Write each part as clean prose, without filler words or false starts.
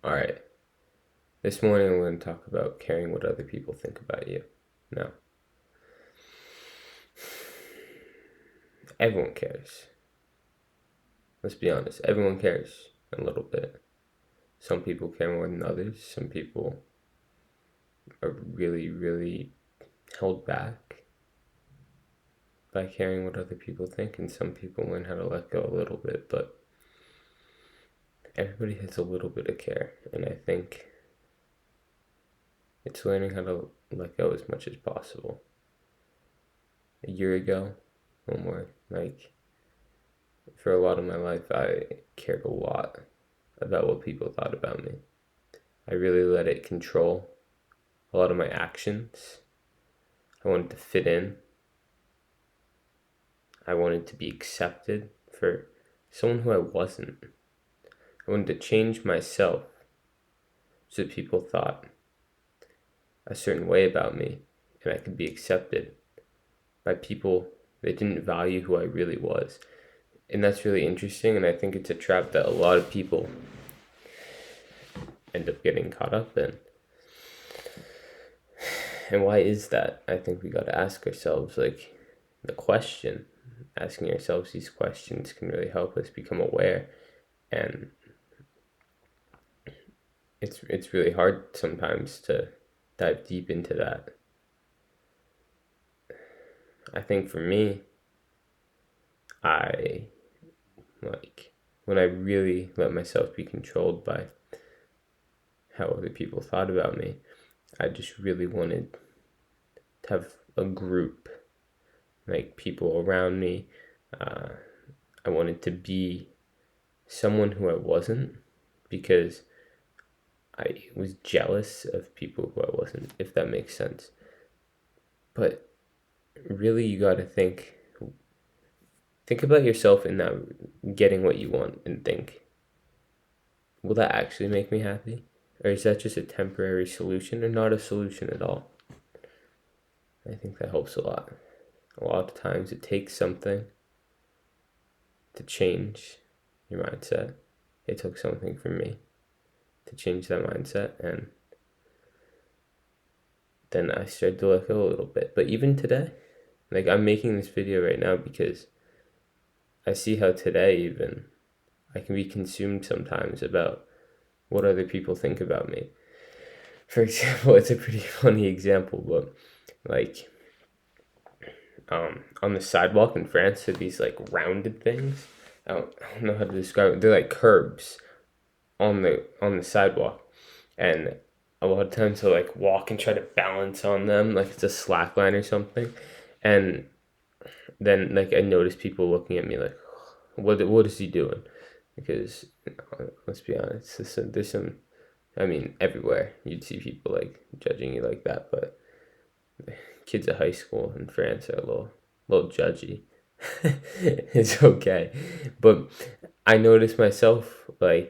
Alright, this morning I'm going to talk about caring what other people think about you. Now, everyone cares. Let's be honest, everyone cares a little bit. Some people care more than others. Some people are really, really held back by caring what other people think, and some people learn how to let go a little bit, but everybody has a little bit of care, and I think it's learning how to let go as much as possible. A year ago, or more, for a lot of my life, I cared a lot about what people thought about me. I really let it control a lot of my actions. I wanted to fit in. I wanted to be accepted for someone who I wasn't. I wanted to change myself so that people thought a certain way about me and I could be accepted by people that didn't value who I really was. And that's really interesting, and I think it's a trap that a lot of people end up getting caught up in. And why is that? I think we got to ask ourselves, the question. Asking ourselves these questions can really help us become aware. And it's really hard sometimes to dive deep into that. I think for me, when I really let myself be controlled by how other people thought about me, I just really wanted to have a group, people around me. I wanted to be someone who I wasn't because I was jealous of people who I wasn't, if that makes sense. But really, you got to think about yourself in that getting what you want, and think, will that actually make me happy? Or is that just a temporary solution or not a solution at all? I think that helps a lot. A lot of times it takes something to change your mindset. It took something for me to change that mindset, and then I started to let go a little bit. But even today, I'm making this video right now because I see how today even I can be consumed sometimes about what other people think about me. For example, it's a pretty funny example, but on the sidewalk in France, there are these rounded things. I don't know how to describe it. They're like curbs on the sidewalk, and a lot of times I'll walk and try to balance on them like it's a slack line or something, and then I notice people looking at me like, what is he doing? Because let's be honest, there's some, I mean, everywhere you'd see people judging you like that, but kids at high school in France are a little judgy. It's okay, but I notice myself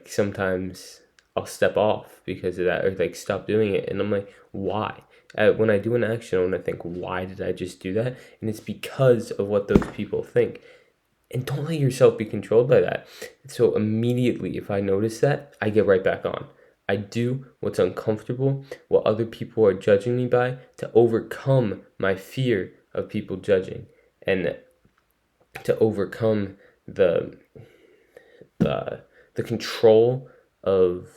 sometimes I'll step off because of that, or stop doing it, and I'm like, why? When I do an action, I want to think, why did I just do that? And it's because of what those people think. And don't let yourself be controlled by that. So immediately, if I notice that, I get right back on. I do what's uncomfortable, what other people are judging me by, to overcome my fear of people judging, and to overcome the control of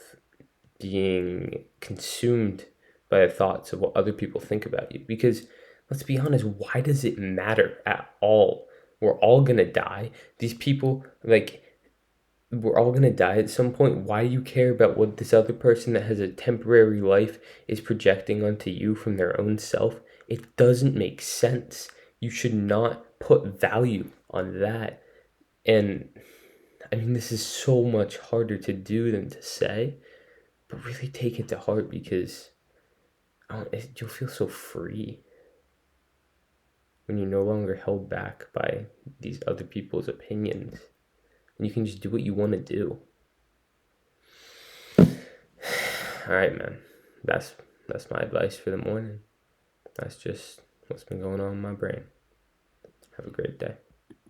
being consumed by the thoughts of what other people think about you. Because let's be honest, why does it matter at all? We're all gonna die. These people, we're all gonna die at some point. Why do you care about what this other person that has a temporary life is projecting onto you from their own self? It doesn't make sense. You should not put value on that. And I mean, this is so much harder to do than to say, but really take it to heart, because you'll feel so free when you're no longer held back by these other people's opinions, and you can just do what you want to do. All right, man. That's my advice for the morning. That's just what's been going on in my brain. Have a great day.